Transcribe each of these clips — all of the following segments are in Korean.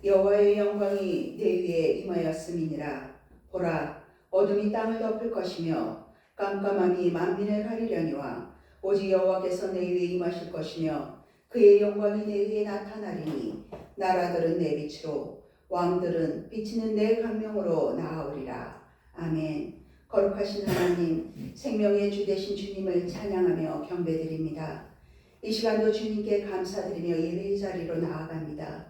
여호와의 영광이 내 위에 임하였음이니라. 보라, 어둠이 땅을 덮을 것이며 깜깜함이 만민을 가리려니와 오직 여호와께서 내 위에 임하실 것이며 그의 영광이 내 위에 나타나리니 나라들은 내 빛으로 왕들은 비치는 내 광명으로 나아오리라. 아멘. 거룩하신 하나님, 생명의 주 되신 주님을 찬양하며 경배드립니다. 이 시간도 주님께 감사드리며 예배의 자리로 나아갑니다.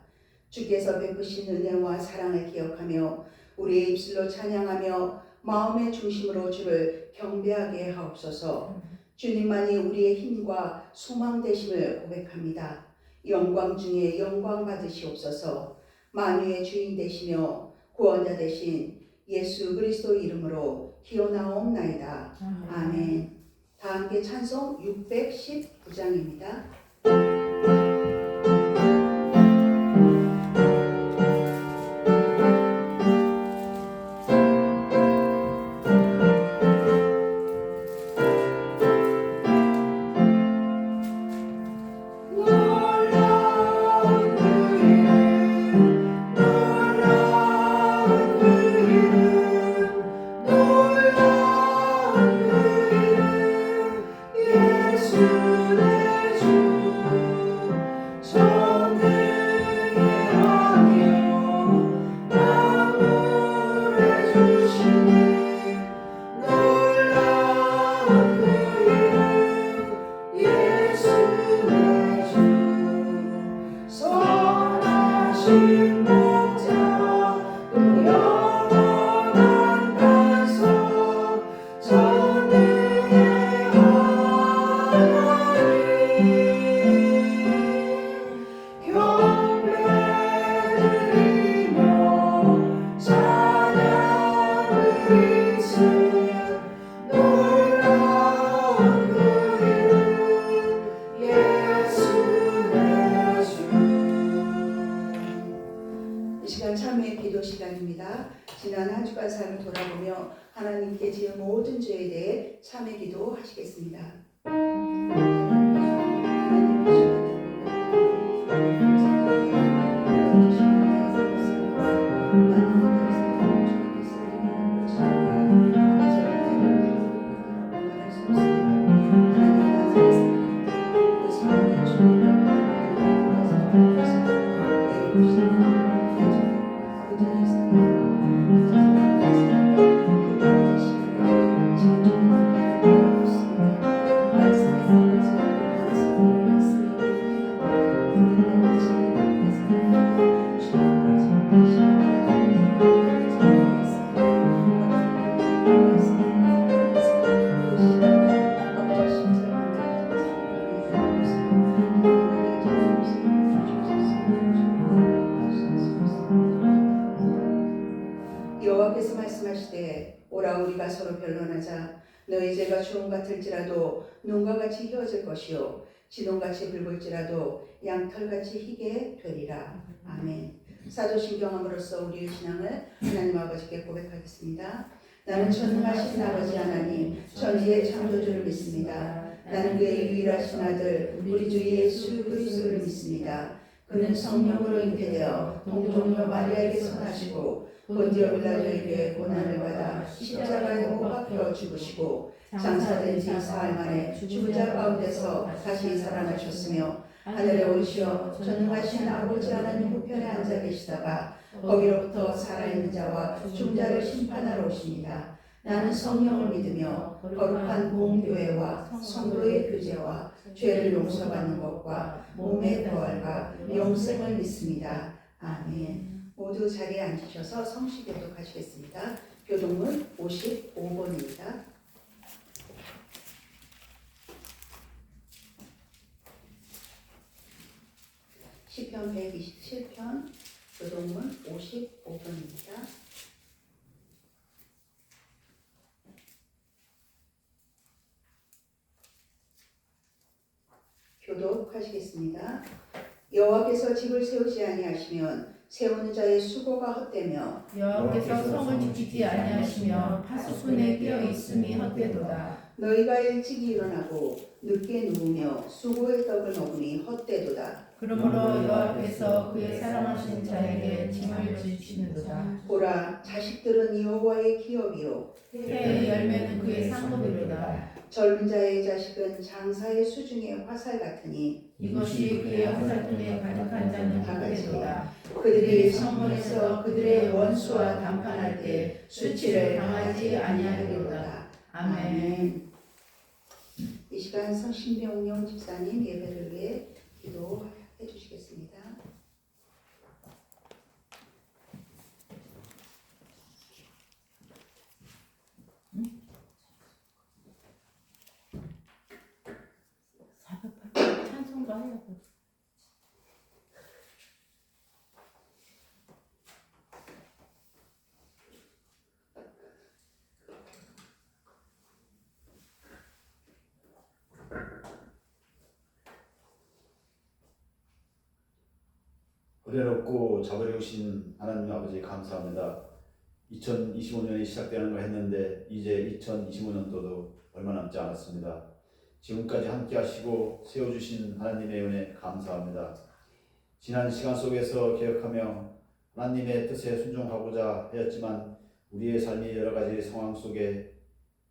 주께서 베푸신 은혜와 사랑을 기억하며 우리의 입술로 찬양하며 마음의 중심으로 주를 경배하게 하옵소서. 주님만이 우리의 힘과 소망 되심을 고백합니다. 영광 중에 영광 받으시옵소서. 만유의 주인 되시며 구원자 되신 예수 그리스도 이름으로 기원하옵나이다. 아멘. 다 함께 찬송 619장입니다. 지난 한 주간 삶을 돌아보며 하나님께 지은 모든 죄에 대해 참회 기도하시겠습니다. 여호와께서 말씀하시되 오라 우리가 서로 변론하자. 너희 죄가 주홍 같을지라도 눈과 같이 희어질 것이요 진홍같이 붉을지라도 양털같이 희게 되리라. 아멘. 사도신경함으로써 우리의 신앙을 하나님 아버지께 고백하겠습니다. 나는 전능하신 아버지 하나님 전지의 창조주를 믿습니다. 나는 그의 유일하신 아들 우리 주 예수 그리스도를 믿습니다. 그는 성령으로 잉태되어 동정녀 마리아에게서 나시고 본디오 빌라도에게 고난을 받아 십자가에 못 박혀 죽으시고 장사된 지 사흘 만에 죽은 자 가운데서 다시 살아나셨으며 하늘에 오르시어 전능하신 아버지 하나님 우편에 앉아 계시다가 거기로부터 살아있는 자와 죽은 자를 심판하러 오십니다. 나는 성령을 믿으며 거룩한 공교회와 성도의 교제와 죄를 용서받는 것과 몸의 부활과 영생을 믿습니다. 아멘. 모두 자리에 앉으셔서 성시 교독하시겠습니다. 교독문 55번입니다. 시편 127편 교독문 55번입니다. 교독하시겠습니다. 여호와께서 집을 세우지 아니하시면 세우는 자의 수고가 헛되며 여호와께서 성을 지키지 아니하시며 파수꾼에 끼어 있음이 헛되도다. 너희가 일찍이 일어나고 늦게 누우며 수고의 떡을 먹으니 헛되도다. 그러므로 여호와께서 그의 사랑하신 자에게 잠을 지치는도다. 보라, 자식들은 여호와의 기업이요 해의 열매는 그의 상급이로다. 젊은 자의 자식은 장사의 수중의 화살 같으니 이것이 그의 화살통에 가득한 자는 복되도다. 그들이 성문에서 그들의 원수와 담판할 때 수치를 당하지 아니하리로다. 아멘. 이 시간 성신병용 집사님 예배를 위해 기도해 주시겠습니다. 찬송가 해야죠. 은혜롭고 자비로우신 하나님 아버지 감사합니다. 2025년이 시작되는 걸 했는데 이제 2025년도도 얼마 남지 않았습니다. 지금까지 함께 하시고 세워주신 하나님의 은혜 감사합니다. 지난 시간 속에서 기억하며 하나님의 뜻에 순종하고자 하였지만 우리의 삶이 여러 가지 상황 속에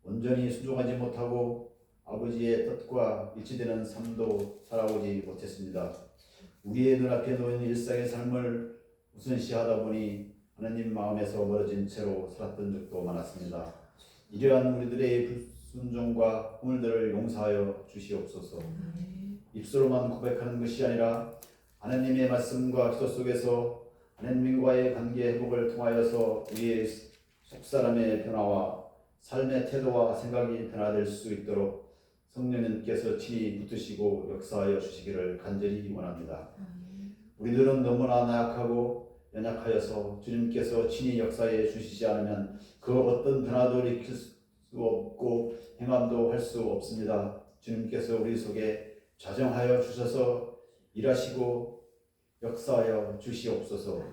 온전히 순종하지 못하고 아버지의 뜻과 일치되는 삶도 살아오지 못했습니다. 우리의 눈앞에 놓인 일상의 삶을 우선시하다 보니 하나님 마음에서 멀어진 채로 살았던 적도 많았습니다. 이러한 우리들의 불순종과 허물들을 용서하여 주시옵소서. 입술로만 고백하는 것이 아니라 하나님의 말씀과 기도 속에서 하나님과의 관계 회복을 통하여서 우리의 속사람의 변화와 삶의 태도와 생각이 변화될 수 있도록 성령님께서 친히 붙드시고 역사하여 주시기를 간절히 원합니다. 우리들은 너무나 나약하고 연약하여서 주님께서 친히 역사해 주시지 않으면 그 어떤 변화도 일으킬 수 없고 행함도 할 수 없습니다. 주님께서 우리 속에 좌정하여 주셔서 일하시고 역사하여 주시옵소서.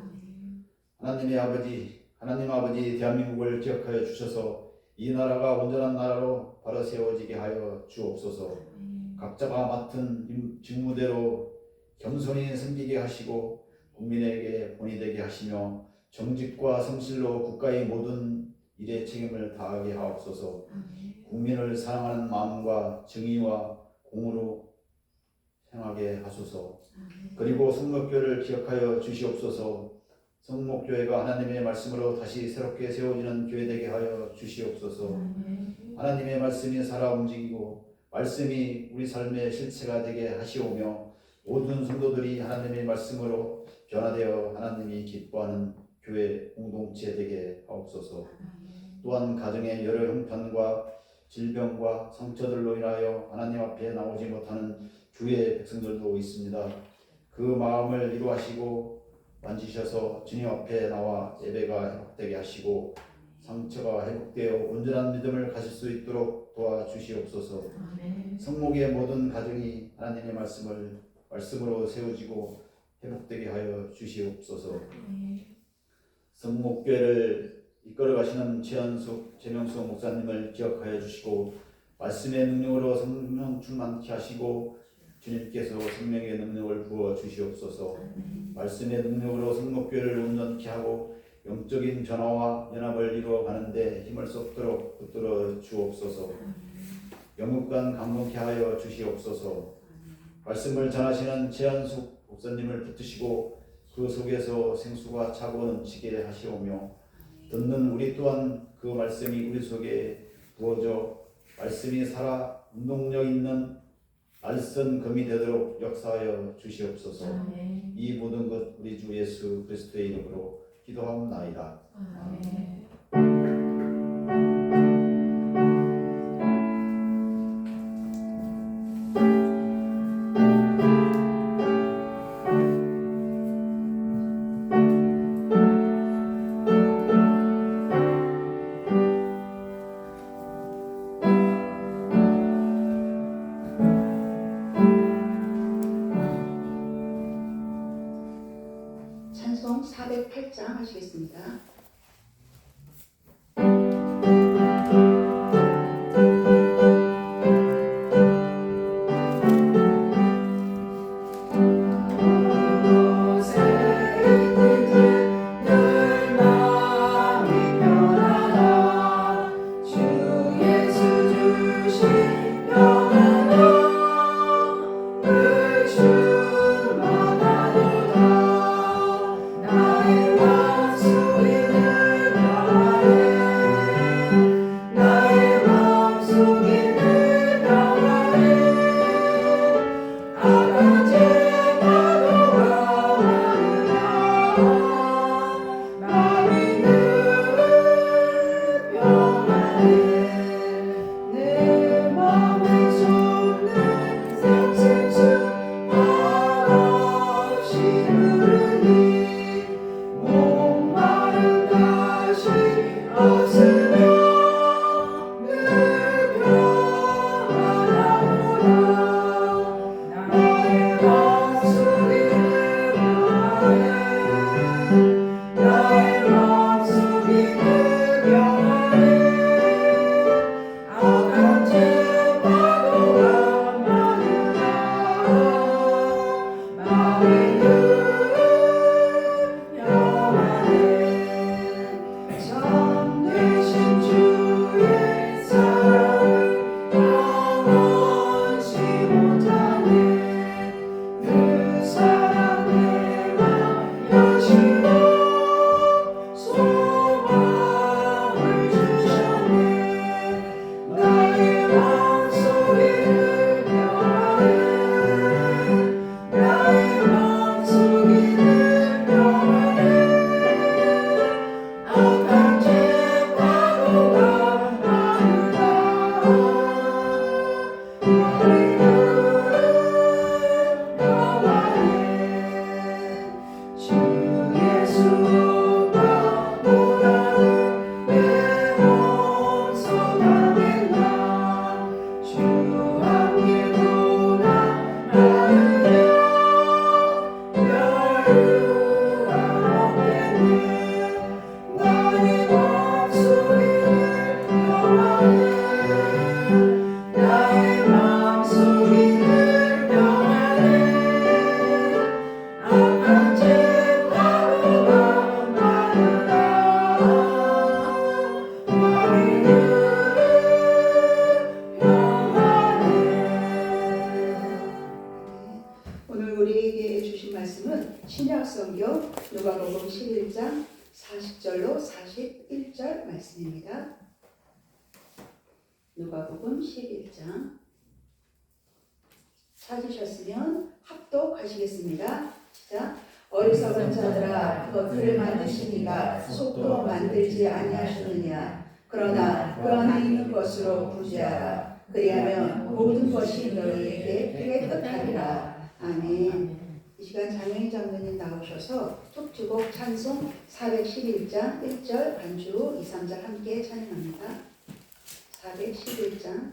하나님 아버지 대한민국을 기억하여 주셔서 이 나라가 온전한 나라로 바로 세워지게 하여 주옵소서. 각자가 맡은 직무대로 겸손히 섬기게 하시고 국민에게 본이 되게 하시며 정직과 성실로 국가의 모든 일에 책임을 다하게 하옵소서. 국민을 사랑하는 마음과 정의와 공으로 행하게 하소서. 그리고 성목교회를 기억하여 주시옵소서. 성목교회가 하나님의 말씀으로 다시 새롭게 세워지는 교회 되게 하여 주시옵소서. 하나님의 말씀이 살아 움직이고 말씀이 우리 삶의 실체가 되게 하시오며 모든 성도들이 하나님의 말씀으로 변화되어 하나님이 기뻐하는 교회 공동체 되게 하옵소서. 또한 가정의 여러 형편과 질병과 상처들로 인하여 하나님 앞에 나오지 못하는 주의 백성들도 있습니다. 그 마음을 위로하시고 만지셔서 주님 앞에 나와 예배가 회복되게 하시고 상처가 회복되어 온전한 믿음을 가질 수 있도록 도와주시옵소서. 성목의 모든 가정이 하나님의 말씀으로 세워지고 회복되게 하여 주시옵소서. 성목교회를 이끌어 가시는 최명수 목사님을 기억하여 주시고 말씀의 능력으로 성령 충만케 하시고 주님께서 생명의 능력을 부어 주시옵소서. 말씀의 능력으로 성목교회를 온전케 하고 영적인 변화와 연합을 이루어가는데 힘을 쏟도록 붙들어 주옵소서. 영육간 감동케 하여 주시옵소서. 말씀을 전하시는 최한숙 목사님을 붙드시고 그 속에서 생수가 차고 넘치게 하시오며 듣는 우리 또한 그 말씀이 우리 속에 부어져 말씀이 살아 운동력 있는 날선 검이 되도록 역사하여 주시옵소서. 아멘. 이 모든 것 우리 주 예수 그리스도의 이름으로 기도하옵나이다. 아멘. 찬송 408장 하시겠습니다. 내 나의 맘속에는 평안해 나의 맘속에는 평안해 악한 죄 하루가 많으나 너희는 오늘 우리에게 주신 말씀은 신약성경 누가복음 11장 40절로 41절 말씀입니다. 누가복음 11장 찾으셨으면 합독하시겠습니다. 시작. 어리석은 자들아 겉을 만드시니가 속도 만들지 아니하셨느냐. 그러나 그 안에 있는 것으로 구제하라. 그리하면 모든 것이 너희에게 깨끗하리라. 아멘. 이 시간 장영희 장로님 나오셔서 툭주곡 찬송 411장 1절 반주 2, 3절 함께 찬양합니다. 411장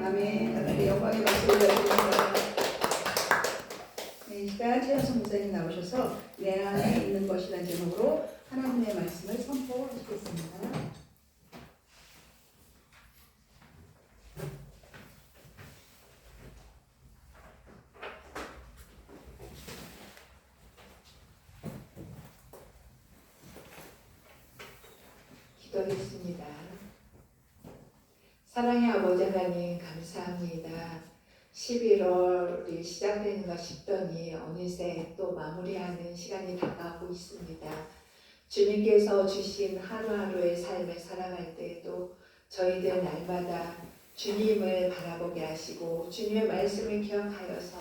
아멘. 하나님 영광의 박수 올려드립니다. 네, 이 시간 최현성 목사님 나오셔서 내 안에 있는 것이라는 제목으로 하나님의 말씀을 선포하시겠습니다. 기도하겠습니다. 사랑의 아버지 하나님 감사합니다. 11월이 시작되는가 싶더니 어느새 또 마무리하는 시간이 다가오고 있습니다. 주님께서 주신 하루하루의 삶을 살아갈 때에도 저희들 날마다 주님을 바라보게 하시고 주님의 말씀을 기억하여서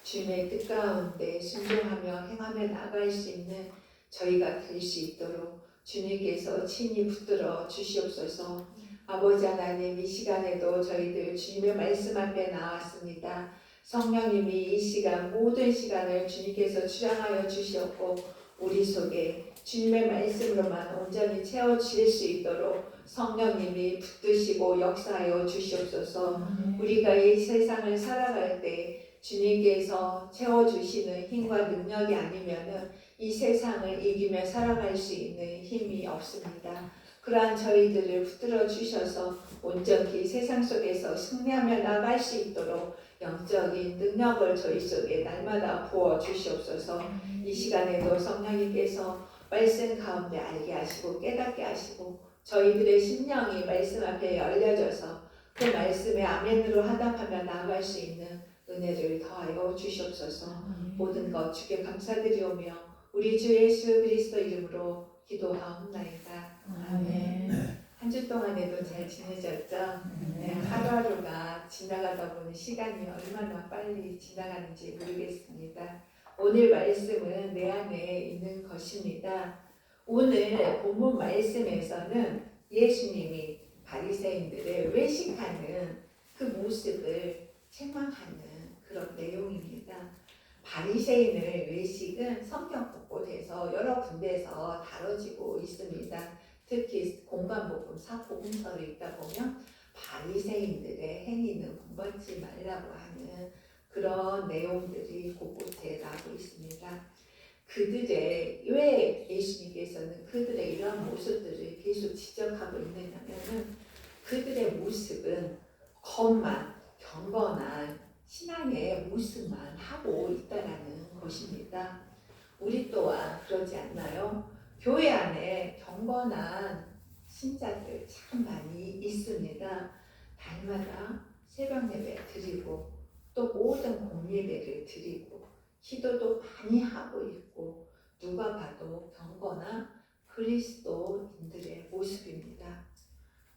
주님의 뜻 가운데 순종하며 행하며 나갈 수 있는 저희가 될 수 있도록 주님께서 친히 붙들어 주시옵소서. 아버지 하나님, 이 시간에도 저희들 주님의 말씀 앞에 나왔습니다. 성령님이 이 시간 모든 시간을 주님께서 주장하여 주시었고 우리 속에 주님의 말씀으로만 온전히 채워질 수 있도록 성령님이 붙드시고 역사하여 주시옵소서. 우리가 이 세상을 살아갈 때 주님께서 채워주시는 힘과 능력이 아니면은 이 세상을 이기며 살아갈 수 있는 힘이 없습니다. 그러한 저희들을 붙들어 주셔서 온전히 세상 속에서 승리하며 나갈 수 있도록 영적인 능력을 저희 속에 날마다 부어 주시옵소서. 이 시간에도 성령님께서 말씀 가운데 알게 하시고 깨닫게 하시고 저희들의 심령이 말씀 앞에 열려져서 그 말씀에 아멘으로 화답하며 나아갈 수 있는 은혜를 더하여 주시옵소서. 모든 것 주께 감사드리오며 우리 주 예수 그리스도 이름으로 기도하옵나이다. 아멘. 한 주 동안에도 잘 지내셨죠? 네, 하루하루가 지나가다 보니 시간이 얼마나 빨리 지나가는지 모르겠습니다. 오늘 말씀은 내 안에 있는 것입니다. 오늘 본문 말씀에서는 예수님이 바리새인들을 외식하는 그 모습을 책망하는 그런 내용입니다. 바리새인의 외식은 성경 곳곳에서 여러 군데에서 다뤄지고 있습니다. 특히 공관복음 사복음서를 읽다 보면 바리새인들의 행위는 본받지 말라고 하는 그런 내용들이 곳곳에 나오고 있습니다. 그들의 왜 예수님께서는 그들의 이러한 모습들을 계속 지적하고 있느냐면은 그들의 모습은 겉만 경건한 신앙의 모습만 하고 있다라는 것입니다. 우리 또한 그러지 않나요? 교회 안에 경건한 신자들 참 많이 있습니다. 달마다 새벽 예배 드리고 또 모든 공예배를 드리고 기도도 많이 하고 있고 누가 봐도 경건한 그리스도인들의 모습입니다.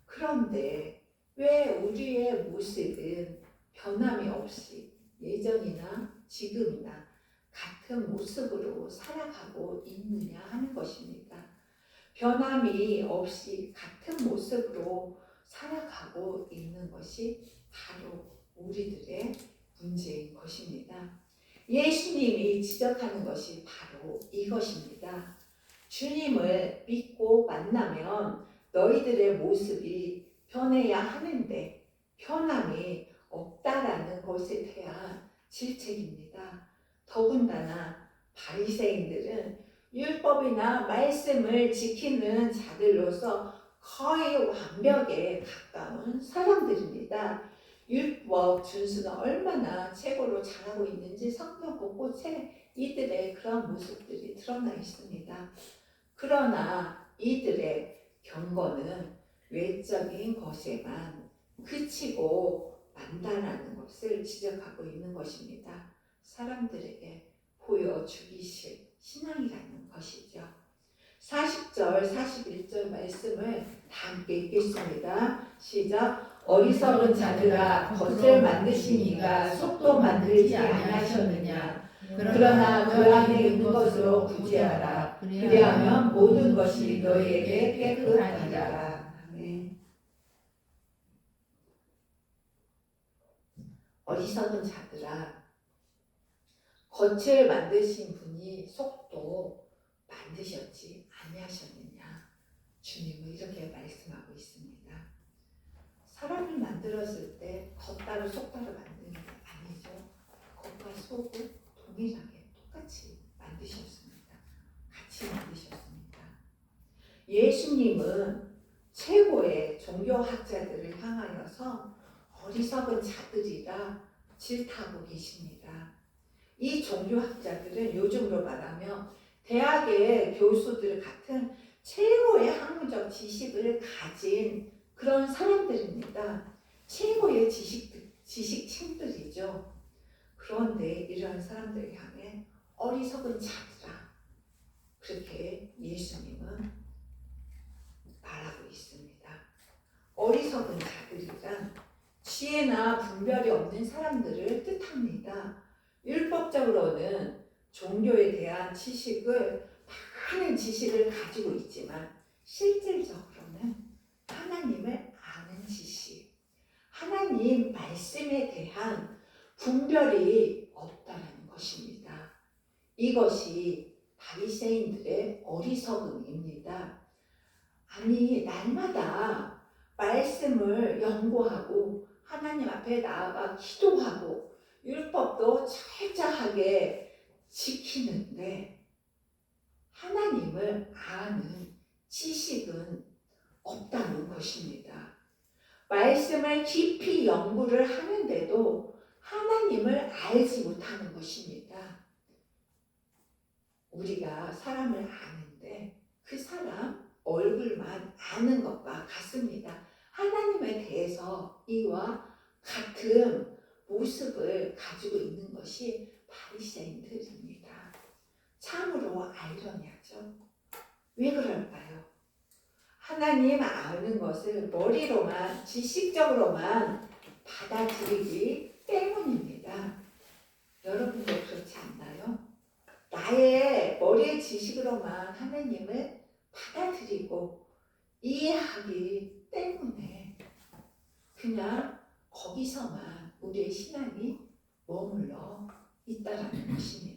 그런데 왜 우리의 모습은 변함이 없이 예전이나 지금이나 같은 모습으로 살아가고 있느냐 하는 것입니다. 변함이 없이 같은 모습으로 살아가고 있는 것이 바로 우리들의 문제인 것입니다. 예수님이 지적하는 것이 바로 이것입니다. 주님을 믿고 만나면 너희들의 모습이 변해야 하는데 변함이 없다라는 것에 대한 질책입니다. 더군다나 바리새인들은 율법이나 말씀을 지키는 자들로서 거의 완벽에 가까운 사람들입니다. 율법 준수는 얼마나 최고로 잘하고 있는지 성경 곳곳에 이들의 그런 모습들이 드러나 있습니다. 그러나 이들의 경건은 외적인 것에만 그치고 만다라는 것을 지적하고 있는 것입니다. 사람들에게 보여주기식 신앙이라는 것이죠. 40절, 41절 말씀을 다 함께 읽겠습니다. 시작. 어리석은 자들아 겉을 만드신 이가 속도 만들지 아니하셨느냐. 그러나 그 안에 있는 것으로 구제하라. 그리하면 모든 것이 너희에게 깨끗하리라. 아멘. 어리석은 자들아, 겉을 만드신 분이 속도 만드셨지 아니하셨느냐. 주님은 이렇게 말씀하고 있습니다. 사람을 만들었을 때 겉다로 속다로 만드는 게 아니죠. 겉과 속을 동일하게 똑같이 만드셨습니다. 같이 만드셨습니다. 예수님은 최고의 종교학자들을 향하여서 어리석은 자들이라 질타하고 계십니다. 이 종교학자들은 요즘으로 말하면 대학의 교수들 같은 최고의 학문적 지식을 가진 그런 사람들입니다. 최고의 지식층들이죠. 그런데 이러한 사람들을 향해 어리석은 자들아, 그렇게 예수님은 말하고 있습니다. 어리석은 자들이란 지혜나 분별이 없는 사람들을 뜻합니다. 율법적으로는 종교에 대한 많은 지식을 가지고 있지만 실질적으로는 하나님을 아는 지식, 하나님 말씀에 대한 분별이 없다는 것입니다. 이것이 바리새인들의 어리석음입니다. 아니, 날마다 말씀을 연구하고 하나님 앞에 나아가 기도하고 율법도 철저하게 지키는데 하나님을 아는 지식은 없다는 것입니다. 말씀을 깊이 연구를 하는데도 하나님을 알지 못하는 것입니다. 우리가 사람을 아는데 그 사람 얼굴만 아는 것과 같습니다. 하나님에 대해서 이와 같은 모습을 가지고 있는 것이 바리새인들입니다. 참으로 아이러니하죠. 왜 그럴까요? 하나님 아는 것을 머리로만, 지식적으로만 받아들이기 때문입니다. 여러분도 그렇지 않나요? 나의 머리의 지식으로만 하나님을 받아들이고 이해하기 때문에 그냥 거기서만 우리의 신앙이 머물러 있다라는 것입니다.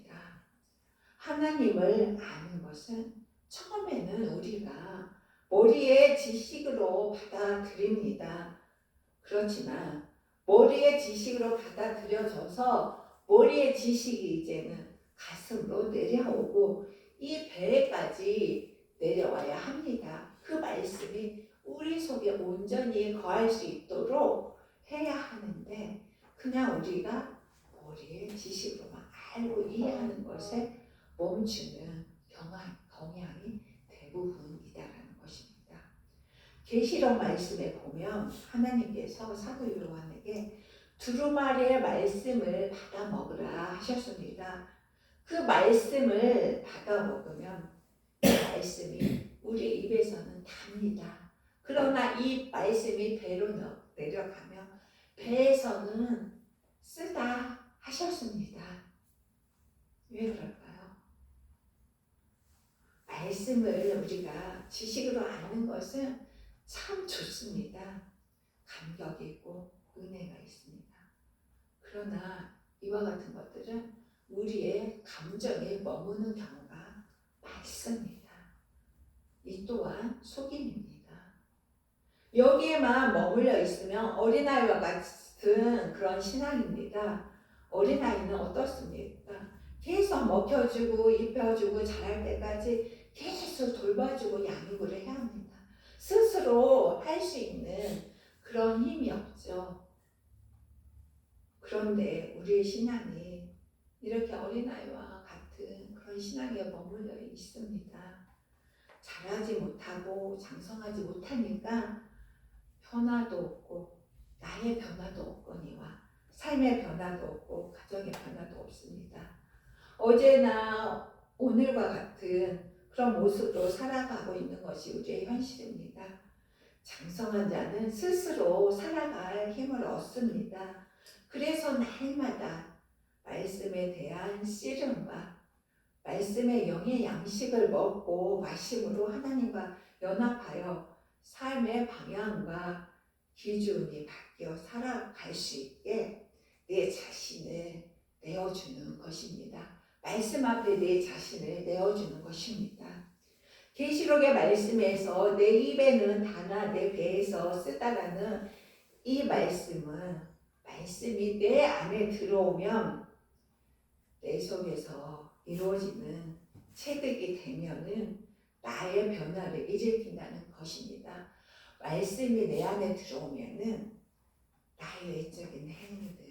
하나님을 아는 것은 처음에는 우리가 머리의 지식으로 받아들입니다. 그렇지만 머리의 지식으로 받아들여져서 머리의 지식이 이제는 가슴으로 내려오고 이 배에까지 내려와야 합니다. 그 말씀이 우리 속에 온전히 거할 수 있도록 해야 하는데 그냥 우리가 머리의 지식으로만 알고 이해하는 것에 멈추는 경향이 대부분이다라는 것입니다. 계시록 말씀에 보면 하나님께서 사도 요한에게 두루마리의 말씀을 받아 먹으라 하셨습니다. 그 말씀을 받아 먹으면 이 말씀이 우리 입에서는 답니다. 그러나 이 말씀이 배로 내려가면 배에서는 쓰다 하셨습니다. 왜 그럴까요? 말씀을 우리가 지식으로 아는 것은 참 좋습니다. 감격이 있고 은혜가 있습니다. 그러나 이와 같은 것들은 우리의 감정에 머무는 경우가 많습니다. 이 또한 속임입니다. 여기에만 머물러 있으면 어린아이와 같은 그런 신앙입니다. 어린아이는 어떻습니까? 계속 먹혀주고 입혀주고 자랄 때까지 계속 돌봐주고 양육을 해야 합니다. 스스로 할 수 있는 그런 힘이 없죠. 그런데 우리의 신앙이 이렇게 어린아이와 같은 그런 신앙에 머물러 있습니다. 자라지 못하고 장성하지 못하니까 변화도 없고 나의 변화도 없거니와 삶의 변화도 없고 가정의 변화도 없습니다. 어제나 오늘과 같은 그런 모습으로 살아가고 있는 것이 우리의 현실입니다. 장성한 자는 스스로 살아갈 힘을 얻습니다. 그래서 날마다 말씀에 대한 씨름과 말씀의 영의 양식을 먹고 마심으로 하나님과 연합하여 삶의 방향과 기준이 바뀌어 살아갈 수 있게 내 자신을 내어주는 것입니다. 말씀 앞에 내 자신을 내어주는 것입니다. 계시록의 말씀에서 내 입에는 다나 내 배에서 쓰다라는 이 말씀은 말씀이 내 안에 들어오면 내 속에서 이루어지는 체득이 되면은 나의 변화를 일으킨다는 것입니다. 말씀이 내 안에 들어오면은 나의 외적인 행위들,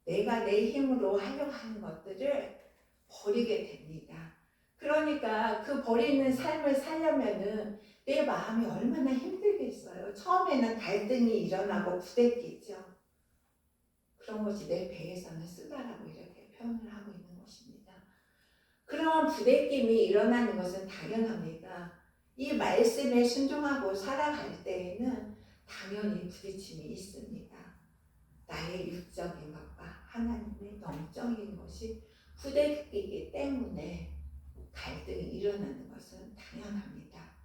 내가 내 힘으로 하려고 하는 것들을 버리게 됩니다. 그러니까 그 버리는 삶을 살려면은 내 마음이 얼마나 힘들겠어요. 처음에는 갈등이 일어나고 부대끼죠. 그런 것이 내 배에서는 쓰다라고 이렇게 표현을 하고 있는 것입니다. 그런 부대낌이 일어나는 것은 당연합니다. 이 말씀에 순종하고 살아갈 때에는 당연히 부딪힘이 있습니다. 나의 육적인 것과 하나님의 영적인 것이 부대끼기 때문에 갈등이 일어나는 것은 당연합니다.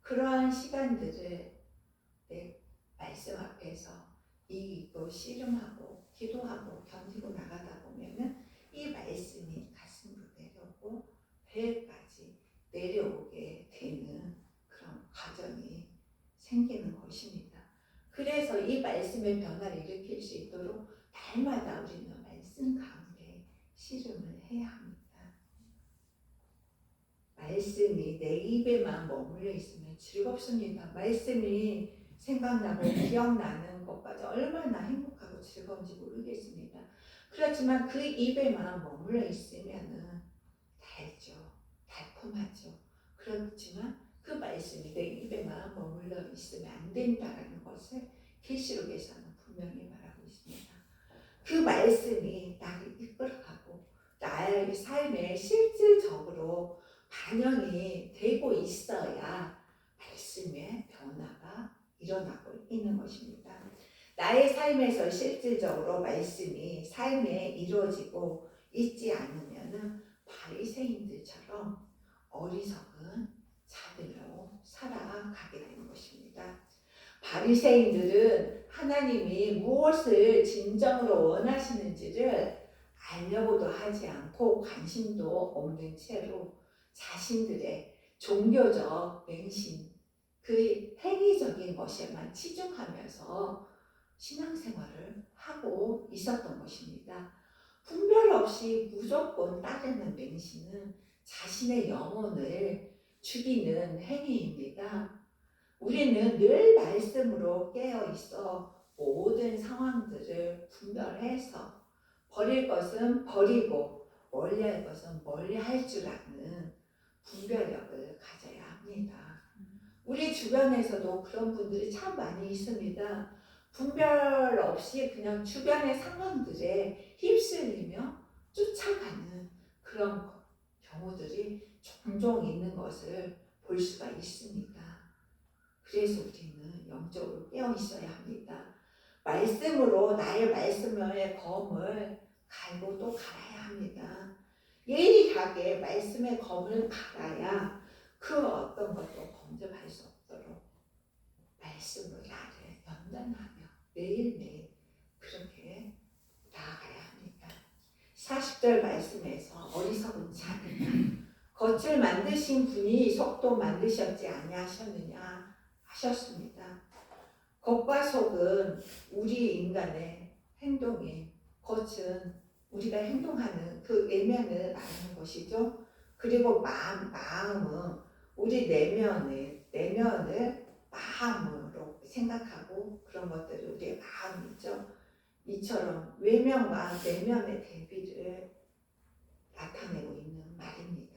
그러한 시간들을 내 말씀 앞에서 이기고 씨름하고 기도하고 견디고 나가다 보면은 이 말씀이 가슴으로 내려오고 배까지 내려오게 되는 그런 과정이 생기는 것입니다. 그래서 이 말씀의 변화를 일으킬 수 있도록 날마다 우리는 말씀 가운데 씨름을 해야 합니다. 말씀이 내 입에만 머물러 있으면 즐겁습니다. 말씀이 생각나고 기억나는 것까지 얼마나 행복하고 즐거운지 모르겠습니다. 그렇지만 그 입에만 머물러 있으면은 달죠. 달콤하죠. 그렇지만 그 말씀이 내 입에만 머물러 있으면 안 된다라는 것을 계시록에서는 분명히 말하고 있습니다. 그 말씀이 나를 이끌어가고 나의 삶에 실질적으로 반영이 되고 있어야 말씀의 변화가 일어나고 있는 것입니다. 나의 삶에서 실질적으로 말씀이 삶에 이루어지고 있지 않으면 바리새인들처럼 어리석은 자들로 살아가게 되는 것입니다. 바리새인들은 하나님이 무엇을 진정으로 원하시는지를 알려고도 하지 않고 관심도 없는 채로 자신들의 종교적 맹신, 그 행위적인 것에만 치중하면서 신앙생활을 하고 있었던 것입니다. 분별 없이 무조건 따르는 맹신은 자신의 영혼을 죽이는 행위입니다. 우리는 늘 말씀으로 깨어 있어 모든 상황들을 분별해서 버릴 것은 버리고 멀리할 것은 멀리할 줄 아는 분별력을 가져야 합니다. 우리 주변에서도 그런 분들이 참 많이 있습니다. 분별 없이 그냥 주변의 상황들에 휩쓸리며 쫓아가는 그런 경우들이 종종 있는 것을 볼 수가 있습니다. 그래서 우리는 영적으로 깨어 있어야 합니다. 말씀으로 나의 말씀의 검을 갈고 또 갈아야 합니다. 예리하게 말씀의 검을 갈아야 그 어떤 것도 범접할 수 없도록 말씀으로 나를 연단하며 매일매일 그렇게 나아가야 합니다. 40절 말씀에서 어리석은 자들아 겉을 만드신 분이 속도 만드셨지 아니하셨느냐 하셨습니다. 겉과 속은 우리 인간의 행동이, 겉은 우리가 행동하는 그 내면을 말하는 것이죠. 그리고 마음은 우리 내면을 마음으로 생각하고 그런 것들이 우리의 마음이죠. 이처럼 외면과 내면의 대비를 나타내고 있는 말입니다.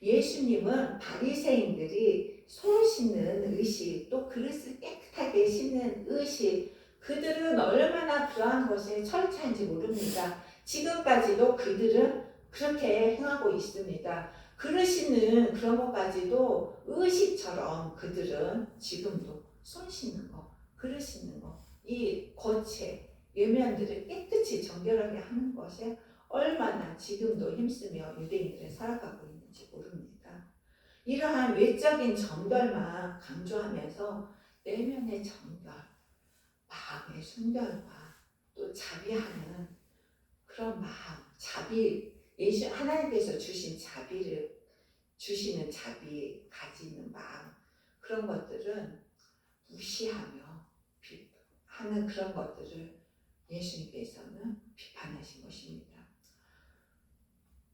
예수님은 바리새인들이 손 씻는 의식, 또 그릇을 깨끗하게 씻는 의식, 그 그들은 얼마나 그러한 것에 철저한지 모릅니다. 지금까지도 그들은 그렇게 행하고 있습니다. 그릇 는 그런 것까지도 의식처럼 그들은 지금도 손 씻는 거, 그릇 씻는 거, 이 거체, 외면들을 깨끗이 정결하게 하는 것에 얼마나 지금도 힘쓰며 유대인들은 살아가고 있는지 모릅니다. 이러한 외적인 정결만 강조하면서 내면의 정결, 마음의 순결과 또 자비하는 그런 마음, 자비, 예수 하나님께서 주시는 자비, 가지는 마음, 그런 것들은 무시하며 하는 그런 것들을 예수님께서는 비판하신 것입니다.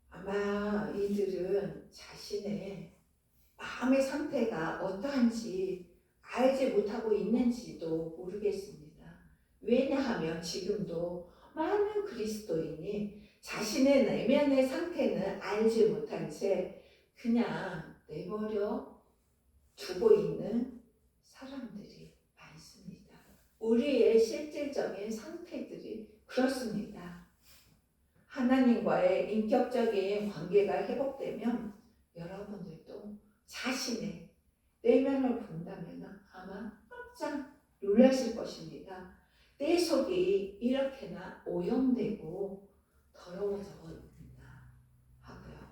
아마 이들은 자신의 마음의 상태가 어떠한지 알지 못하고 있는지도 모르겠습니다. 왜냐하면 지금도 많은 그리스도인이 자신의 내면의 상태는 알지 못한 채 그냥 내버려 두고 있는 사람들이 많습니다. 우리의 실질적인 상태들이 그렇습니다. 하나님과의 인격적인 관계가 회복되면 여러분들도 자신의 내면을 본다면 아마 깜짝 놀라실 것입니다. 내 속이 이렇게나 오염되고 더러워져 있나 하고요.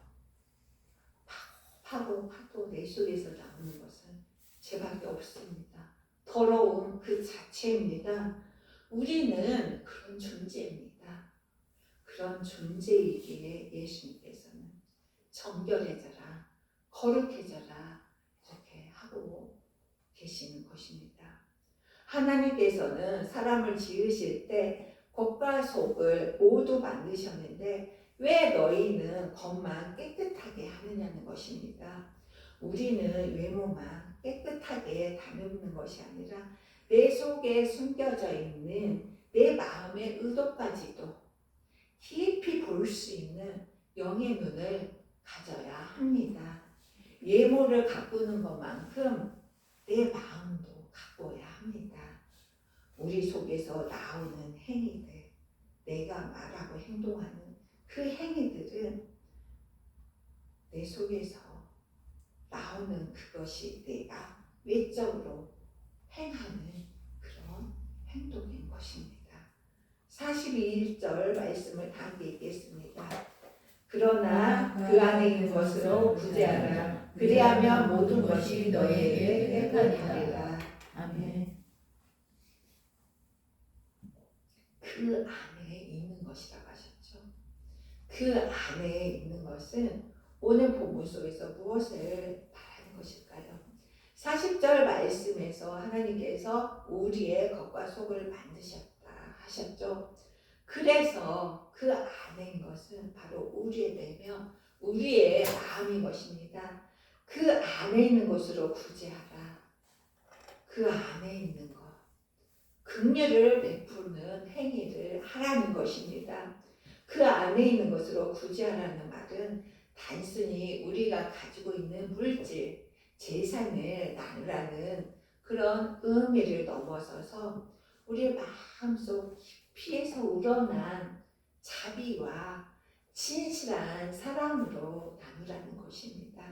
파도 내 속에서 나오는 것은 죄밖에 없습니다. 더러운 그 자체입니다. 우리는 그런 존재입니다. 그런 존재이기에 예수님께서는 정결해져라, 거룩해져라 이렇게 하고 계시는 것입니다. 하나님께서는 사람을 지으실 때 겉과 속을 모두 만드셨는데 왜 너희는 겉만 깨끗하게 하느냐는 것입니다. 우리는 외모만 깨끗하게 다듬는 것이 아니라 내 속에 숨겨져 있는 내 마음의 의도까지도 깊이 볼 수 있는 영의 눈을 가져야 합니다. 외모를 가꾸는 것만큼 내 마음도 가꿔야 합니다. 우리 속에서 나오는 행위들, 내가 말하고 행동하는 그 행위들은 내 속에서 나오는 그것이 내가 외적으로 행하는 그런 행동인 것입니다. 42절 말씀을 다 함께 읽겠습니다. 그러나 그 안에 있는 것으로 구제하라. 그리하면 모든 것이 너희에게 깨끗하리라. 아멘. 그 안에 있는 것이라고 하셨죠. 그 안에 있는 것은 오늘 본문 속에서 무엇을 말하는 것일까요? 40절 말씀에서 하나님께서 우리의 겉과 속을 만드셨다 하셨죠. 그래서 그 안에 있는 것은 바로 우리의 내면, 우리의 마음인 것입니다. 그 안에 있는 것으로 구제하라. 그 안에 있는 것, 긍휼을 베푸는 행위를 하라는 것입니다. 그 안에 있는 것으로 구제하라는 말은 단순히 우리가 가지고 있는 물질, 재산을 나누라는 그런 의미를 넘어서서 우리의 마음속 깊이에서 우러난 자비와 진실한 사랑으로 나누라는 것입니다.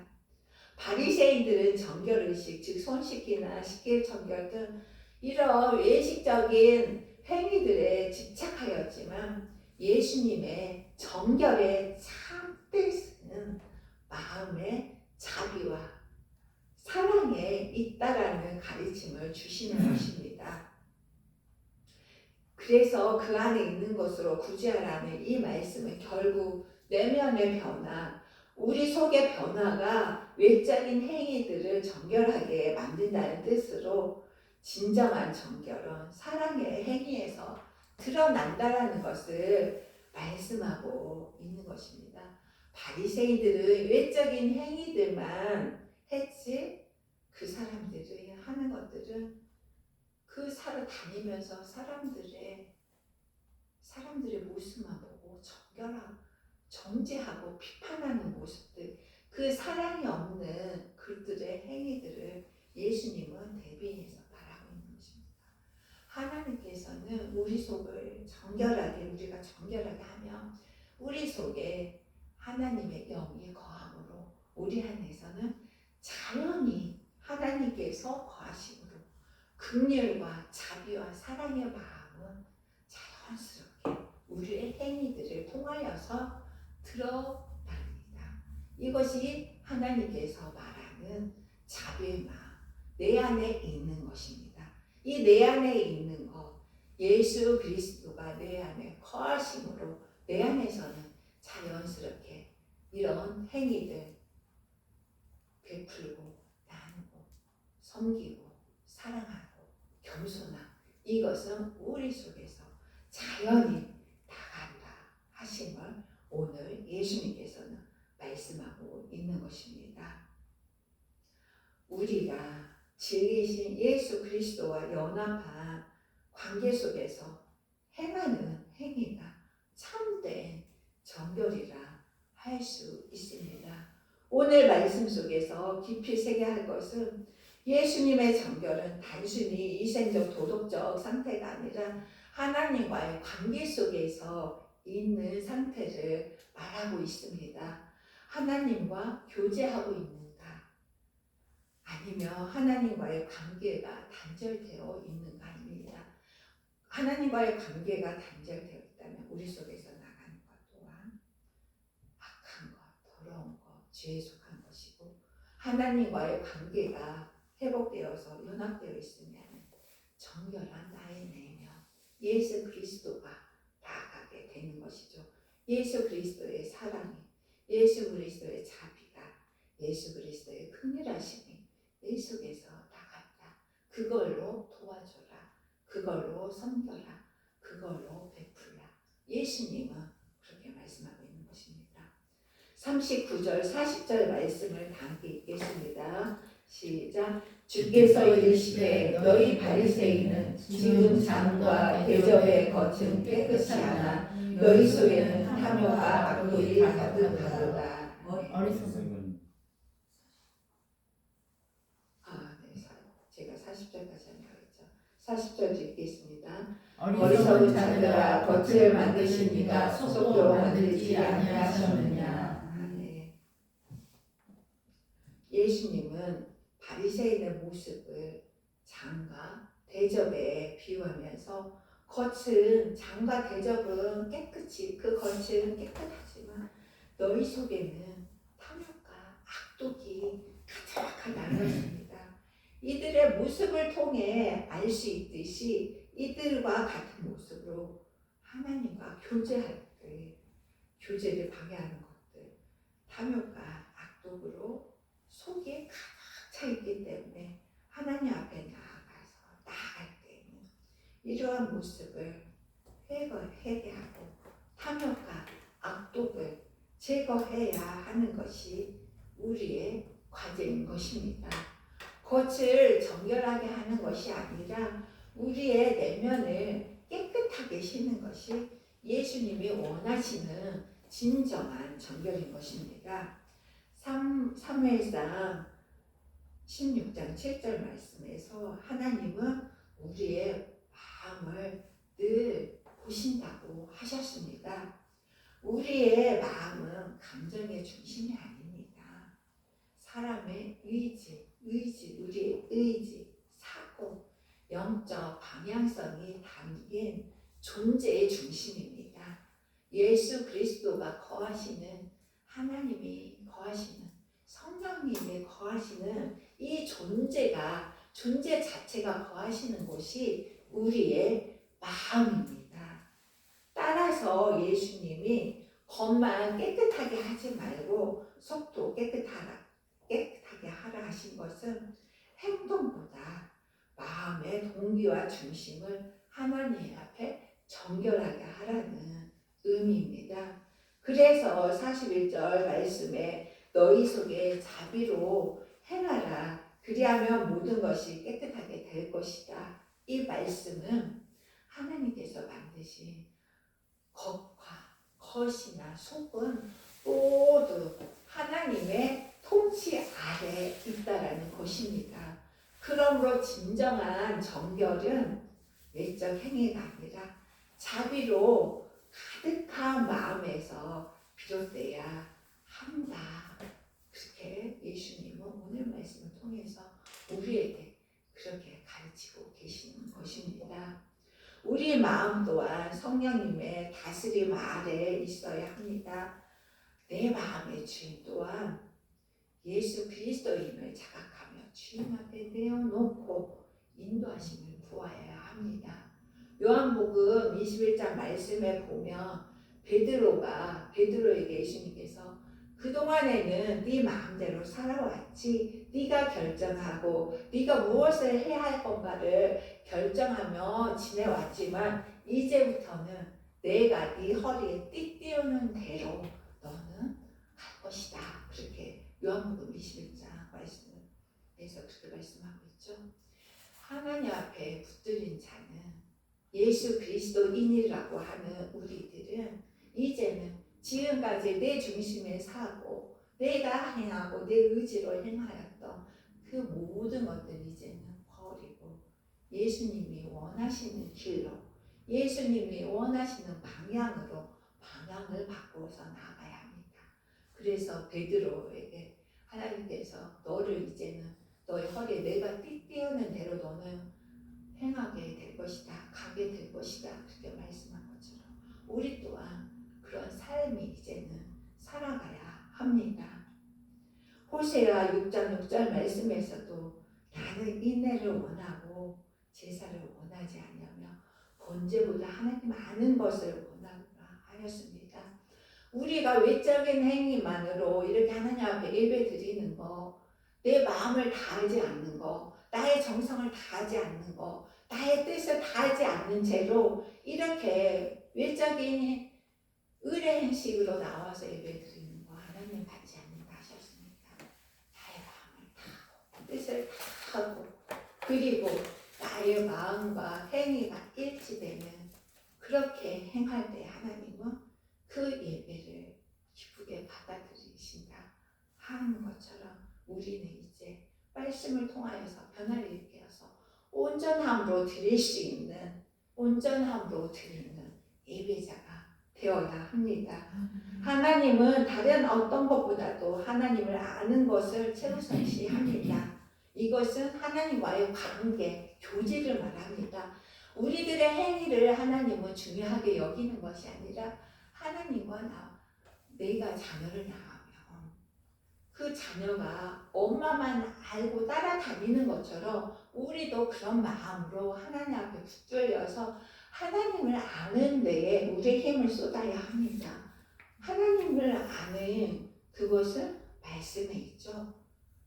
바리새인들은 정결의식, 즉 손씻기나 식길 정결 등 이런 외식적인 행위들에 집착하였지만 예수님의 정결의 참 뜻은 마음의 자비와 사랑에 있다라는 가르침을 주시는 것입니다. 그래서 그 안에 있는 것으로 구제하라는 이 말씀은 결국 내면의 변화, 우리 속의 변화가 외적인 행위들을 정결하게 만든다는 뜻으로 진정한 정결은 사랑의 행위에서 드러난다라는 것을 말씀하고 있는 것입니다. 바리새인들은 외적인 행위들만 했지 그 사람들이 하는 것들은 그 사람 다니면서 사람들의 모습만 보고 정죄하고 비판하는 모습들, 그 사랑이 없는 그들의 행위들을 예수님은 대비해서 말하고 있는 것입니다. 하나님께서는 우리 속을 정결하게 우리가 정결하게 하면 우리 속에 하나님의 영이 거함으로 우리 안에서는 자연히 하나님께서 거하심으로 긍휼과 자비와 사랑의 마음은 자연스럽게 우리의 행위들을 통하여서 드러납니다. 이것이 하나님께서 말하는 자비의 마음, 내 안에 있는 것입니다. 이 내 안에 있는 것, 예수 그리스도가 내 안에 거하심으로 내 안에서는 자연스럽게 이런 행위들 베풀고 나누고 섬기고 사랑하고 겸손함, 이것은 우리 속에서 자연히 나간다 하신 걸 오늘 예수님께서는 말씀하고 있는 것입니다. 우리가 진리이신 예수 그리스도와 연합한 관계 속에서 행하는 행위가 참된 정결이라 할 수 있습니다. 오늘 말씀 속에서 깊이 새겨야 할 것은 예수님의 정결은 단순히 이생적 도덕적 상태가 아니라 하나님과의 관계 속에서 있는 상태를 말하고 있습니다. 하나님과 교제하고 있는가? 아니면 하나님과의 관계가 단절되어 있는가 아닙니다. 하나님과의 관계가 단절되어 있다면 우리 속에서 나가는 것 또한 악한 것, 더러운 것, 죄에 속한 것이고, 하나님과의 관계가 회복되어서 연합되어 있으면 정결한 나의 내면 예수 그리스도가 나아가게 되는 것이죠. 예수 그리스도의 사랑이, 예수 그리스도의 자비가, 예수 그리스도의 긍휼하심이 내 속에서 나간다. 그걸로 도와줘라. 그걸로 섬겨라. 그걸로 베풀라. 예수님은 그렇게 말씀하고 있는 것입니다. 39절, 40절 말씀을 다 함께 읽겠습니다. 시작. 주께서 이르시되 너희 바리새인은 지금 장과 대접의 겉은 깨끗이 하나 너희 속에는 탐욕과 악독이 가득하도다. 어리석은 제가 40절까지 한다고 했죠. 40절 읽겠습니다. 어리석은 자들아 겉을 만드시니가 속도 만들지 아니하셨느냐. 네. 예수님은 바리새인의 모습을 장과 대접에 비유하면서 겉은 장과 대접은 깨끗이 그 겉은 깨끗하지만 너희 속에는 탐욕과 악독이 가득하다는 것입니다. 이들의 모습을 통해 알 수 있듯이 이들과 같은 모습으로 하나님과 교제할 때 교제를 방해하는 것들, 탐욕과 악독으로 속에 가득 차 있기 때문에 하나님 앞에 나아갈 때는 이러한 모습을 회개하고 탐욕과 악독을 제거해야 하는 것이 우리의 과제인 것입니다. 겉을 정결하게 하는 것이 아니라 우리의 내면을 깨끗하게 씻는 것이 예수님이 원하시는 진정한 정결인 것입니다. 사무엘상 16장 7절 말씀에서 하나님은 우리의 마음을 늘 보신다고 하셨습니다. 우리의 마음은 감정의 중심이 아닙니다. 사람의 의지, 우리의 의지, 사고, 영적 방향성이 담긴 존재의 중심입니다. 예수 그리스도가 거하시는, 하나님이 거하시는, 성령님이 거하시는 이 존재 자체가 거하시는 곳이 우리의 마음입니다. 따라서 예수님이 겉만 깨끗하게 하지 말고 속도 깨끗하게 하라 하신 것은 행동보다 마음의 동기와 중심을 하나님 앞에 정결하게 하라는 의미입니다. 그래서 41절 말씀에 너희 속에 자비로 행하라. 그리하면 모든 것이 깨끗하게 될 것이다. 이 말씀은 하나님께서 만드신 겉이나 속은 모두 하나님의 통치 아래 있다라는 것입니다. 그러므로 진정한 정결은 외적 행위가 아니라 자비로 가득한 마음에서 비롯돼야 한다. 그렇게 예수님은 오늘 말씀을 통해서 우리에게 그렇게 가르치고 계시는 것입니다. 우리 마음 또한 성령님의 다스림 아래 있어야 합니다. 내 마음의 주인 또한 예수 그리스도임을 자각하며 주님 앞에 내어놓고 인도하심을 구하여야 합니다. 요한복음 21장 말씀에 보면 베드로에게 예수님께서 그동안에는 네 마음대로 살아왔지, 네가 결정하고 네가 무엇을 해야 할 건가를 결정하며 지내왔지만 이제부터는 내가 네 허리에 띠띠우는 대로 너는 갈 것이다. 그렇게 요한복음 21장 말씀에서 그렇게 말씀하고 있죠. 하나님 앞에 붙들린 자는 예수 그리스도인이라고 하는 우리들은 이제는 지금까지 내 중심에 사고 내가 행하고 내 의지로 행하였던 그 모든 것들 이제는 버리고 예수님이 원하시는 길로, 예수님이 원하시는 방향으로 방향을 바꾸어서 나가야 합니다. 그래서 베드로에게 하나님께서 너를 이제는 너의 허리에 내가 띠띠우는 대로 너는 행하게 될 것이다, 가게 될 것이다, 그렇게 말씀한 것처럼 우리 또한 그런 삶이 이제는 살아가야 합니다. 호세아 6장 6절 말씀에서도 나는 인내를 원하고 제사를 원하지 않으며 번제보다 하나님 아는 것을 원하노라 하였습니다. 우리가 외적인 행위만으로 이렇게 하나님 앞에 예배 드리는 거, 내 마음을 다하지 않는 거, 나의 정성을 다하지 않는 거, 나의 뜻을 다하지 않는 채로 이렇게 외적인 의례 행식으로 나와서 예배 드리는 거 하나님 받지 않는다 하셨습니다. 나의 마음을 다하고 뜻을 다하고 그리고 나의 마음과 행위가 일치되는 그렇게 행할 때 하나님은 그 예배를 기쁘게 받아들이신다 하는 것처럼 우리는 이제 말씀을 통하여서 변화를 일으켜서 온전함으로 드릴 수 있는, 온전함으로 드리는 예배자가 되어야 합니다. 하나님은 다른 어떤 것보다도 하나님을 아는 것을 최우선시합니다. 이것은 하나님과의 관계, 교제를 말합니다. 우리들의 행위를 하나님은 중요하게 여기는 것이 아니라 하나님과 내가 자녀를 낳으면 그 자녀가 엄마만 알고 따라다니는 것처럼 우리도 그런 마음으로 하나님 앞에 붙들려서 하나님을 아는 데에 우리의 힘을 쏟아야 합니다. 하나님을 아는 그것은 말씀에 있죠.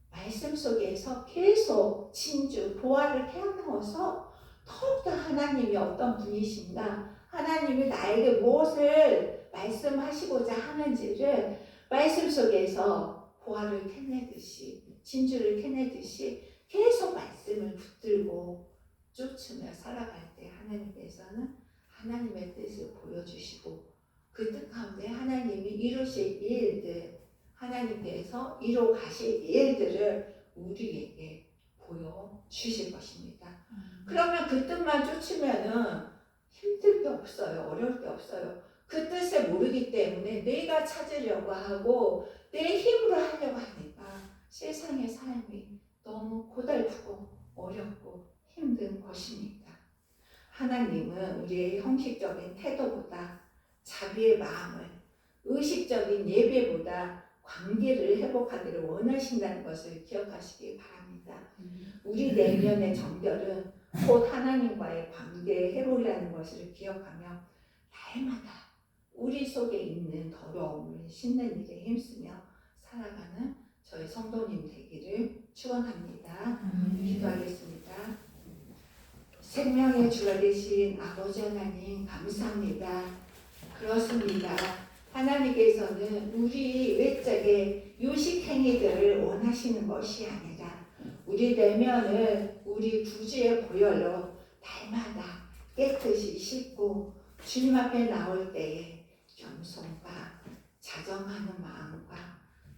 말씀 속에서 계속 진주, 보화를 태어나서 더욱더 하나님이 어떤 분이신가, 하나님이 나에게 무엇을 말씀하시고자 하는지를 말씀 속에서 보화를 캐내듯이, 진주를 캐내듯이 계속 말씀을 붙들고 쫓으며 살아갈 때 하나님께서는 하나님의 뜻을 보여주시고 그 뜻 가운데 하나님이 이루실 일들, 하나님께서 이루 가실 일들을 우리에게 보여주실 것입니다. 그러면 그 뜻만 쫓으면은 힘들 게 없어요. 어려울 게 없어요. 그 뜻을 모르기 때문에 내가 찾으려고 하고 내 힘으로 하려고 하니까 세상의 삶이 너무 고달프고 어렵고 힘든 것입니다. 하나님은 우리의 형식적인 태도보다 자비의 마음을, 의식적인 예배보다 관계를 회복하기를 원하신다는 것을 기억하시기 바랍니다. 우리 내면의 정결은 곧 하나님과의 관계 회복이라는 것을 기억하며 날마다 우리 속에 있는 더러움을 씻는 일에 힘쓰며 살아가는 저희 성도님 되기를 축원합니다. 기도하겠습니다. 생명의 주가 되신 아버지 하나님 감사합니다. 그렇습니다. 하나님께서는 우리 외적의 유식 행위들을 원하시는 것이 아니라 우리 내면을 우리 구주의 보혈로 날마다 깨끗이 씻고 주님 앞에 나올 때에 겸손과 자정하는 마음과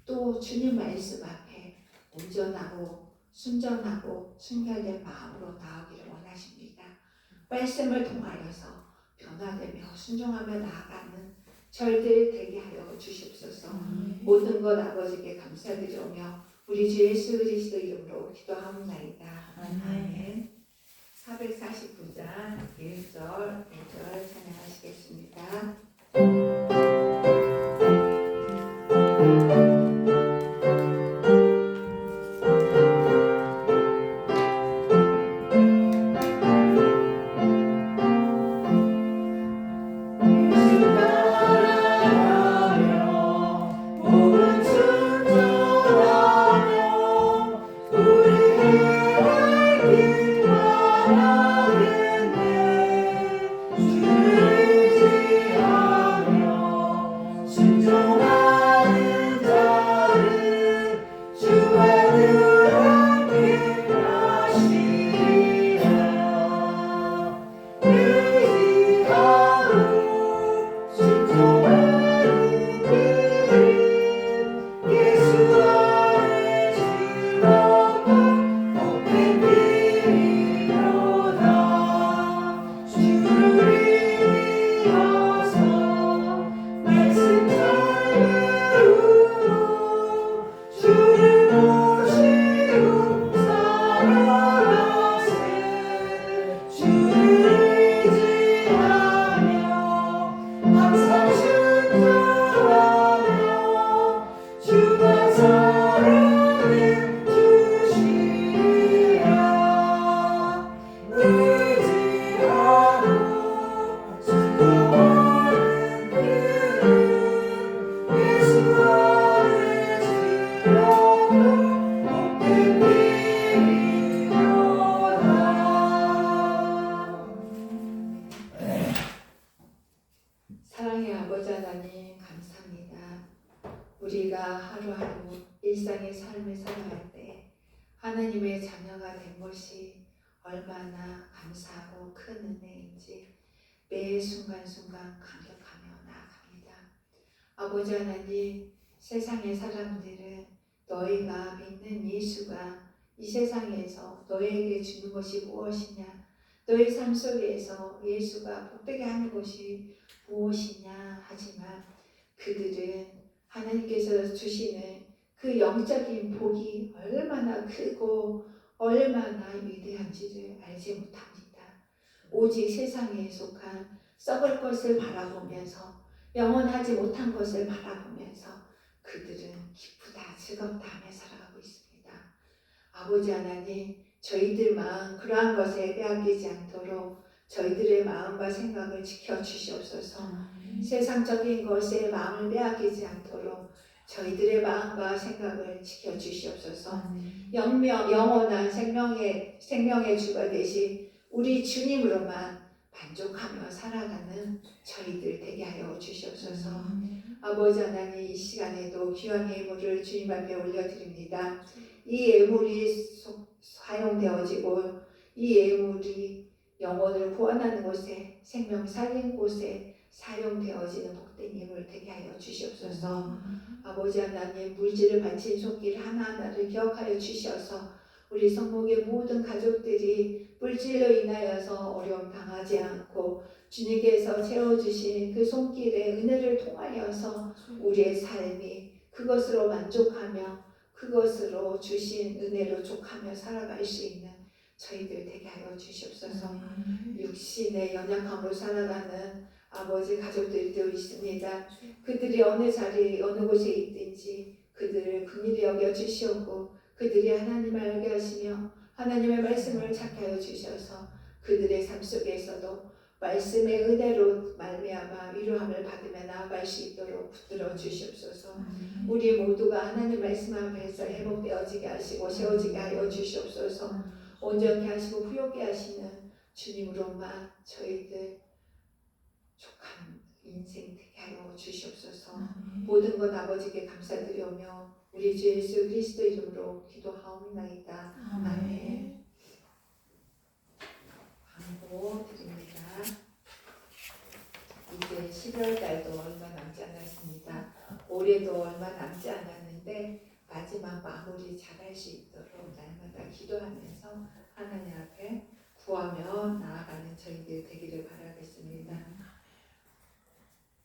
또 주님 말씀 앞에 온전하고 순전하고 순결된 마음으로 나오기를 원하십니다. 말씀을 통하여서 변화되며 순종하며 나아가는 저희들 되게 하여 주시옵소서. 모든 것 아버지께 감사드리며 우리 주 예수 그리스도 이름으로 기도하옵나이다. 아멘. 449장 1절 2절 찬양하시겠습니다. 사랑의 아버지 하나님 감사합니다. 우리가 하루하루 일상의 삶을 살아갈 때 하나님의 자녀가 된 것이 얼마나 감사하고 큰 은혜인지 매 순간순간 감격하며 나아갑니다. 아버지 하나님, 세상의 사람들은 너희가 믿는 예수가 이 세상에서 너희에게 주는 것이 무엇이냐, 너희 삶 속에서 예수가 복되게 하는 것이 무엇이냐 하지만 그들은 하나님께서 주시는 그 영적인 복이 얼마나 크고 얼마나 위대한지를 알지 못합니다. 오직 세상에 속한 썩을 것을 바라보면서 영원하지 못한 것을 바라보면서 그들은 기쁘다 즐겁다 하며 살아가고 있습니다. 아버지 하나님, 저희들만 그러한 것에 빼앗기지 않도록 저희들의 마음과 생각을 지켜주시옵소서. 세상적인 것에 마음을 빼앗기지 않도록 저희들의 마음과 생각을 지켜주시옵소서. 영원한 생명의 주가 되신 우리 주님으로만 만족하며 살아가는 저희들 되게 하여 주시옵소서. 아버지 하나님, 이 시간에도 귀한 예물을 주님 앞에 올려드립니다. 이 예물이 사용되어지고 이 예물이 영혼을 구원하는 곳에, 생명 살린 곳에 사용되어지는 복된 예물 되게 하여 주시옵소서. 아버지 하나님, 물질을 바친 손길 하나하나를 기억하여 주셔서 우리 성목의 모든 가족들이 물질로 인하여서 어려움 당하지 않고 주님께서 채워주신 그 손길의 은혜를 통하여서 우리의 삶이 그것으로 만족하며 그것으로 주신 은혜로 족하며 살아갈 수 있는 저희들 되게 하여 주시옵소서. 육신의 연약함으로 살아가는 아버지 가족들도 있습니다. 그들이 어느 자리 어느 곳에 있든지 그들을 긍휼히 여겨 주시옵고 그들이 하나님을 알게 하시며 하나님의 말씀을 찾게 하여 주셔서 그들의 삶 속에서도 말씀의 은혜로 말미암아 위로함을 받으며 나아갈 수 있도록 붙들어 주시옵소서. 우리 모두가 하나님 말씀 앞에서 회복되어지게 하시고 세워지게 하여 주시옵소서. 온전히 하시고 후욕게 하시는 주님으로만 저희들 족한 인생 되게 하여 주시옵소서. 모든 것 아버지께 감사드리오며 우리 주 예수 그리스도 이름으로 기도하옵나이다. 아멘. 광고 드립니다. 이제 12월 달도 얼마 남지 않았습니다. 올해도 얼마 남지 않았는데 마지막 마무리 잘할 수 있도록 날마다 기도하면서 하나님 앞에 구하며 나아가는 저희들 되기를 바라겠습니다.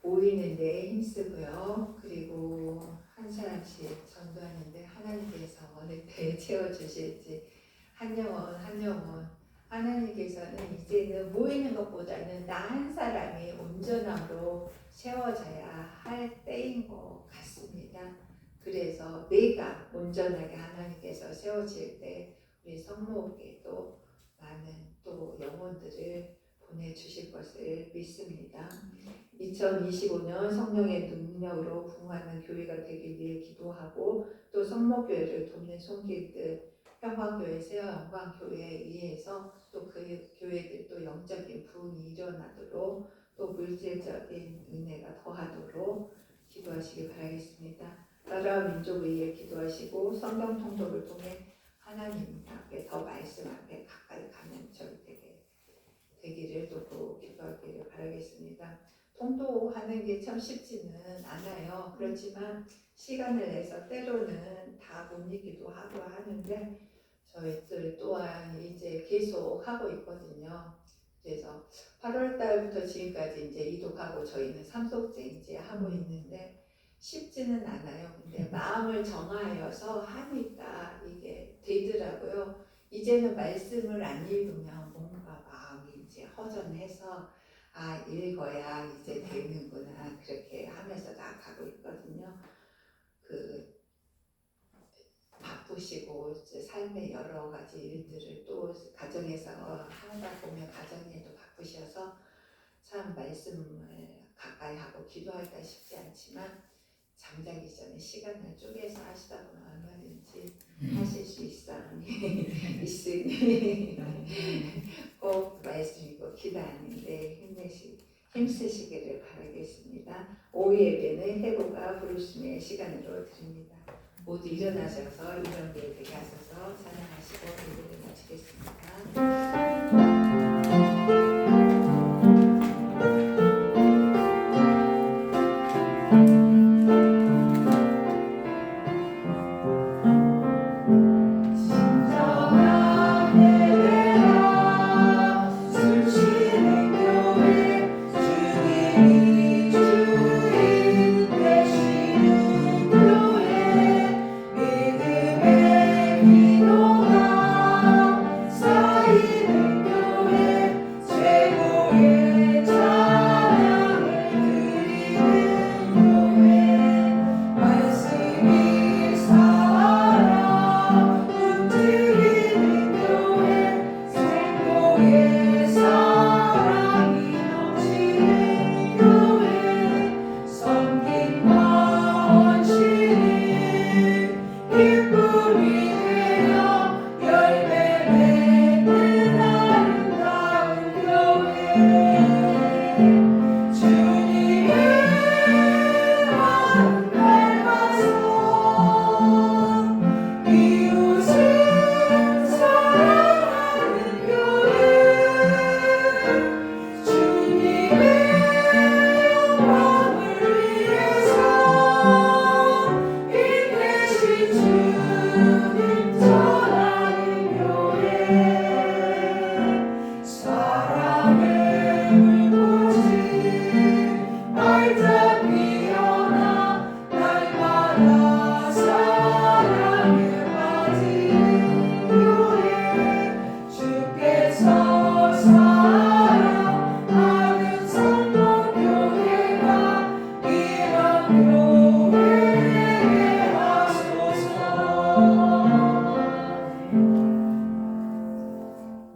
모이는데 힘쓰고요. 그리고 한 사람씩 전도하는데 하나님께서 어느 때 채워주실지 한 영혼 한 영혼 하나님께서는 이제는 모이는 것보다는 나 한 사람이 온전함으로 세워져야 할 때인 것 같습니다. 그래서 내가 온전하게 하나님께서 세워질 때 우리 성모에게도 많은 또 영혼들을 보내주실 것을 믿습니다. 2025년 성령의 능력으로 부흥하는 교회가 되길 위해 기도하고 또 성모교회를 돕는 손길들 평화교회, 새영광교회에 의해서 또 그 교회들도 영적인 부흥이 일어나도록 또 물질적인 은혜가 더하도록 기도하시기 바라겠습니다. 나라와 민족을 위해 기도하시고 성경 통독을 통해 하나님 앞에 더 말씀 앞에 가까이 가는 저희 되기를 또 기도하기를 바라겠습니다. 통독하는 게 참 쉽지는 않아요. 그렇지만 시간을 내서 때로는 다 못 읽기도 하고 하는데 저희들 또한 이제 계속 하고 있거든요. 그래서 8월 달부터 지금까지 이제 이독하고 저희는 삼속제 이제 하고 있는데 쉽지는 않아요. 근데 마음을 정하여서 하니까 이게 되더라고요. 이제는 말씀을 안 읽으면 뭔가 마음이 이제 허전해서 아 읽어야 이제 되는구나 그렇게 하면서 나가고 있거든요. 그 바쁘시고 이제 삶의 여러 가지 일들을 또 가정에서 하다 보면 가정에도 바쁘셔서 참 말씀을 가까이 하고 기도하기가 쉽지 않지만 잠자기 전에 시간을 쪼개서 하시다 보면 얼마든지 하실 수 있으니 꼭 말씀이고 기도하는데 힘쓰시기를 바라겠습니다. 오후 예배는 해고가 부르심의 시간으로 드립니다. 모두 일어나셔서 이런 예배에 가셔서 찬양하시고 예배를 마치겠습니다.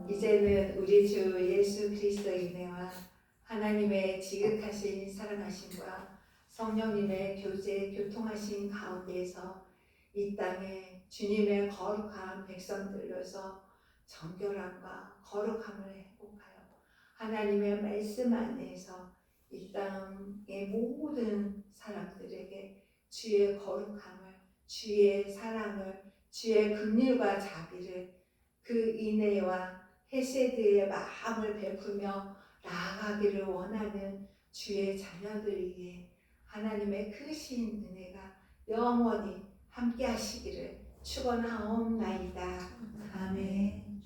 이제는 우리 주 예수 그리스도의 은혜와 하나님의 지극하신 사랑하심과 성령님의 교통하신 가운데에서 이 땅에 주님의 거룩한 백성들로서 정결함과 거룩함을 회복하여 하나님의 말씀 안에서 이 땅의 모든 사람들에게 주의 거룩함을, 주의 사랑을, 주의 긍휼과 자비를 그 인애와 헤세드의 마음을 베풀며 나아가기를 원하는 주의 자녀들에게 하나님의 크신 은혜가 영원히 함께 하시기를 축원하옵나이다. 아멘.